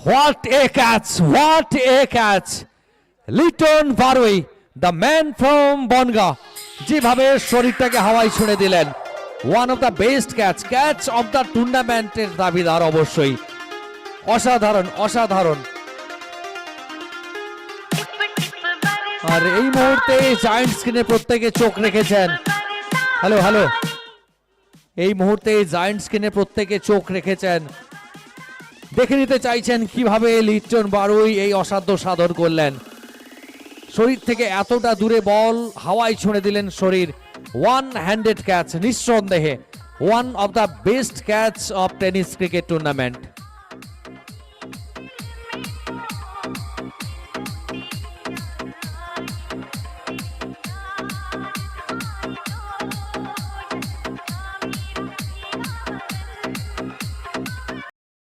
What a catch! What a catch! Liton Barui, the man from Bongaon, যেভাবে শরীরটাকে হাওয়ায় ছুঁড়ে দিলেন, one of the best catch of the টুর্নামেন্টের দাবিদার অবশ্যই। অসাধারণ অসাধারণ। আর এই মুহূর্তে জায়ান্ট স্ক্রিনে প্রত্যেকে চোখ রেখেছেন। হ্যালো হ্যালো, এই মুহূর্তে জায়ান্ট স্ক্রিনে প্রত্যেকে চোখ রেখেছেন, দেখে নিতে চাইছেন কিভাবে লিটন বারুই এই অসাধ্য সাধন করলেন। শরীর থেকে এতটা দূরে বল হাওয়ায় ছুঁড়ে দিলেন শরীর। ওয়ান হ্যান্ডেড ক্যাচ, নিঃসন্দেহে one of the best catch of tennis cricket tournament.